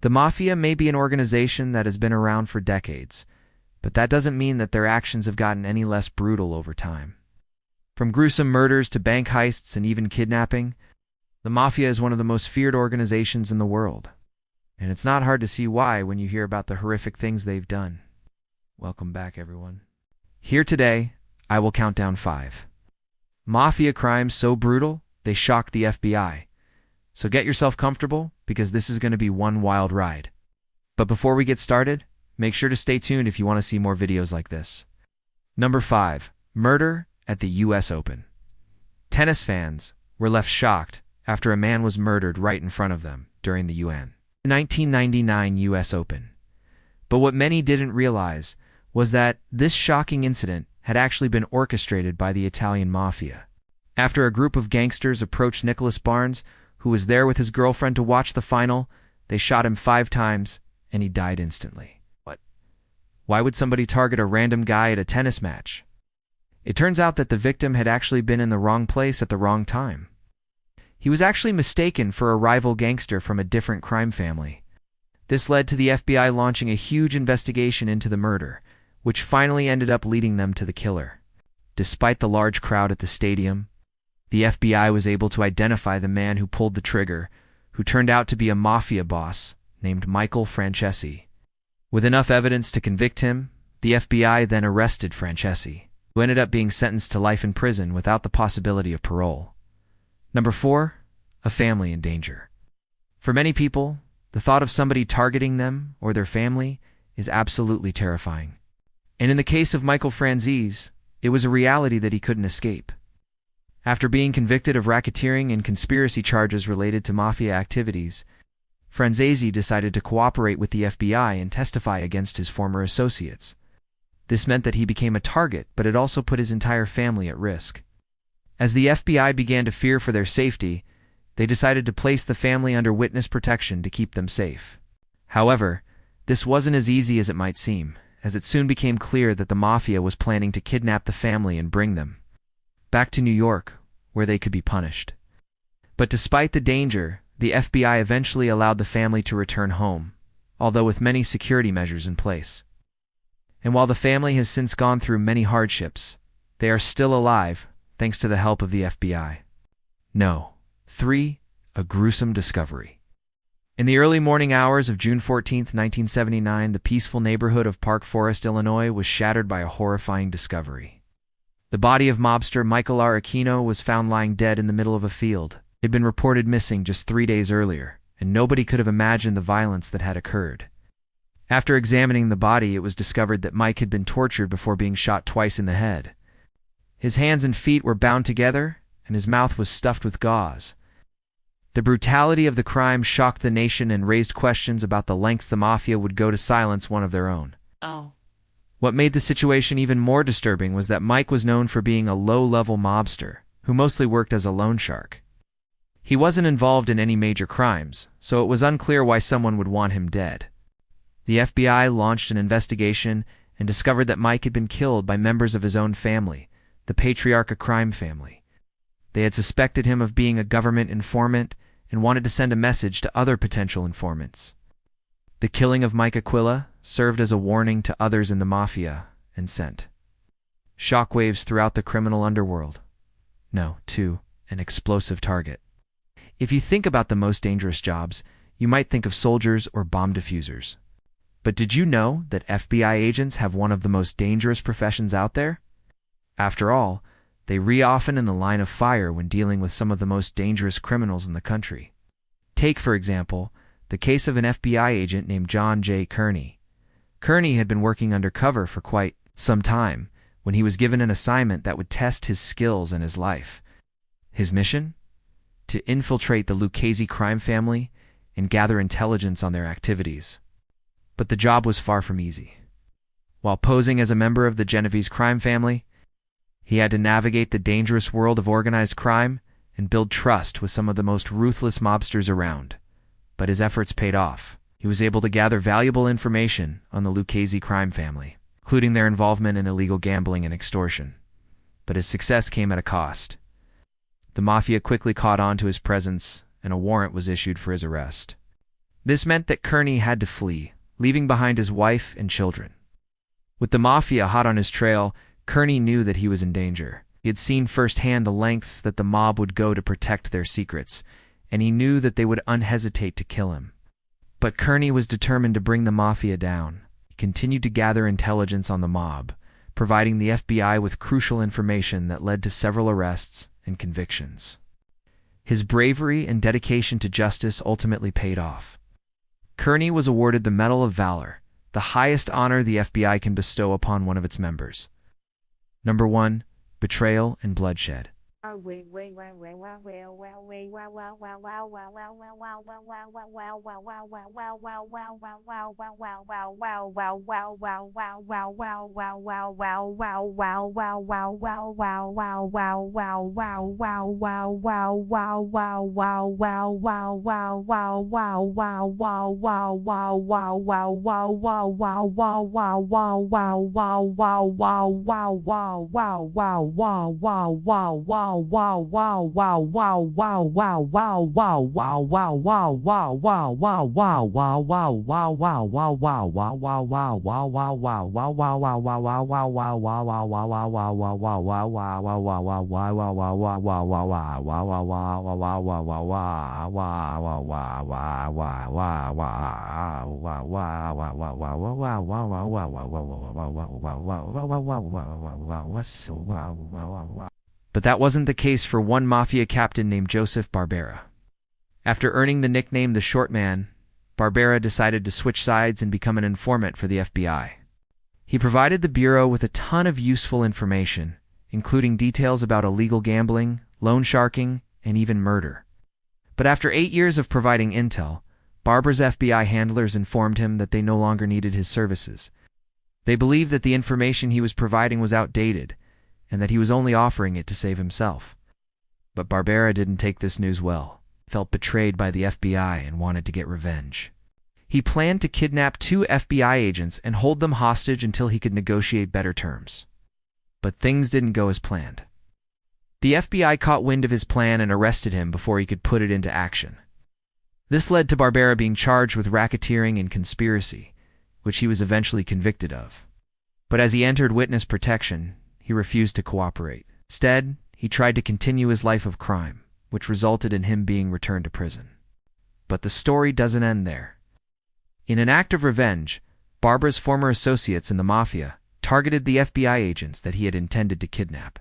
The Mafia may be an organization that has been around for decades, but that doesn't mean that their actions have gotten any less brutal over time. From gruesome murders to bank heists and even kidnapping, the Mafia is one of the most feared organizations in the world. And it's not hard to see why when you hear about the horrific things they've done. Welcome back, everyone. Here today, I will count down 5 Mafia crimes so brutal, they shocked the FBI. So get yourself comfortable, because this is going to be one wild ride. But before we get started, make sure to stay tuned if you want to see more videos like this. Number 5. Murder at the US Open. Tennis fans were left shocked after a man was murdered right in front of them during the 1999 US Open. But what many didn't realize was that this shocking incident had actually been orchestrated by the Italian Mafia. After a group of gangsters approached Nicholas Barnes, who was there with his girlfriend to watch the final, they shot him 5 times, and he died instantly. What? Why would somebody target a random guy at a tennis match? It turns out that the victim had actually been in the wrong place at the wrong time. He was actually mistaken for a rival gangster from a different crime family. This led to the FBI launching a huge investigation into the murder, which finally ended up leading them to the killer. Despite the large crowd at the stadium, the FBI was able to identify the man who pulled the trigger, who turned out to be a Mafia boss named Michael Francesi. With enough evidence to convict him, the FBI then arrested Francesi, who ended up being sentenced to life in prison without the possibility of parole. Number 4. A family in danger. For many people, the thought of somebody targeting them or their family is absolutely terrifying. And in the case of Michael Francesi, it was a reality that he couldn't escape. After being convicted of racketeering and conspiracy charges related to Mafia activities, Francesi decided to cooperate with the FBI and testify against his former associates. This meant that he became a target, but it also put his entire family at risk. As the FBI began to fear for their safety, they decided to place the family under witness protection to keep them safe. However, this wasn't as easy as it might seem, as it soon became clear that the Mafia was planning to kidnap the family and bring them back to New York, where they could be punished. But despite the danger, the FBI eventually allowed the family to return home, although with many security measures in place. And while the family has since gone through many hardships, they are still alive thanks to the help of the FBI. No. 3. A gruesome discovery. In the early morning hours of June 14, 1979, the peaceful neighborhood of Park Forest, Illinois was shattered by a horrifying discovery. The body of mobster Michael R. Aquino was found lying dead in the middle of a field. He had been reported missing just 3 days earlier, and nobody could have imagined the violence that had occurred. After examining the body, it was discovered that Mike had been tortured before being shot twice in the head. His hands and feet were bound together, and his mouth was stuffed with gauze. The brutality of the crime shocked the nation and raised questions about the lengths the Mafia would go to silence one of their own. What made the situation even more disturbing was that Mike was known for being a low-level mobster, who mostly worked as a loan shark. He wasn't involved in any major crimes, so it was unclear why someone would want him dead. The FBI launched an investigation and discovered that Mike had been killed by members of his own family, the Patriarca crime family. They had suspected him of being a government informant and wanted to send a message to other potential informants. The killing of Mike Aquila served as a warning to others in the Mafia and sent shockwaves throughout the criminal underworld. No, 2. An explosive target. If you think about the most dangerous jobs, you might think of soldiers or bomb diffusers. But did you know that FBI agents have one of the most dangerous professions out there? After all, they often in the line of fire when dealing with some of the most dangerous criminals in the country. Take, for example, the case of an FBI agent named John J. Kearney. Kearney had been working undercover for quite some time when he was given an assignment that would test his skills and his life. His mission? To infiltrate the Lucchese crime family and gather intelligence on their activities. But the job was far from easy. While posing as a member of the Genovese crime family, he had to navigate the dangerous world of organized crime and build trust with some of the most ruthless mobsters around. But his efforts paid off. He was able to gather valuable information on the Lucchese crime family, including their involvement in illegal gambling and extortion. But his success came at a cost. The Mafia quickly caught on to his presence, and a warrant was issued for his arrest. This meant that Kearney had to flee, leaving behind his wife and children. With the Mafia hot on his trail, Kearney knew that he was in danger. He had seen firsthand the lengths that the mob would go to protect their secrets, and he knew that they would unhesitate to kill him. But Kearney was determined to bring the Mafia down. He continued to gather intelligence on the mob, providing the FBI with crucial information that led to several arrests and convictions. His bravery and dedication to justice ultimately paid off. Kearney was awarded the Medal of Valor, the highest honor the FBI can bestow upon one of its members. Number 1. Betrayal and Bloodshed. But that wasn't the case for one Mafia captain named Joseph Barbera. After earning the nickname the Short Man, Barbera decided to switch sides and become an informant for the FBI. He provided the Bureau with a ton of useful information, including details about illegal gambling, loan sharking, and even murder. But after 8 years of providing intel, Barbera's FBI handlers informed him that they no longer needed his services. They believed that the information he was providing was outdated, and that he was only offering it to save himself. But Barbera didn't take this news well, felt betrayed by the FBI, and wanted to get revenge. He planned to kidnap 2 FBI agents and hold them hostage until he could negotiate better terms. But things didn't go as planned. The FBI caught wind of his plan and arrested him before he could put it into action. This led to Barbera being charged with racketeering and conspiracy, which he was eventually convicted of. But as he entered witness protection, he refused to cooperate. Instead, he tried to continue his life of crime, which resulted in him being returned to prison. But the story doesn't end there. In an act of revenge, Barbera's former associates in the Mafia targeted the FBI agents that he had intended to kidnap.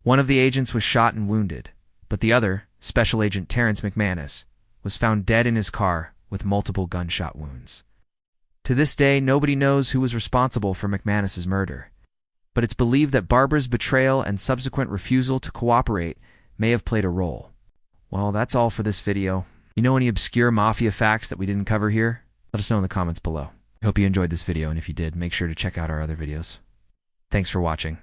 One of the agents was shot and wounded, but the other, Special Agent Terrence McManus, was found dead in his car with multiple gunshot wounds. To this day, nobody knows who was responsible for McManus's murder, but it's believed that Barbera's betrayal and subsequent refusal to cooperate may have played a role. Well, that's all for this video. You know any obscure Mafia facts that we didn't cover here? Let us know in the comments below. I hope you enjoyed this video, and if you did, make sure to check out our other videos. Thanks for watching.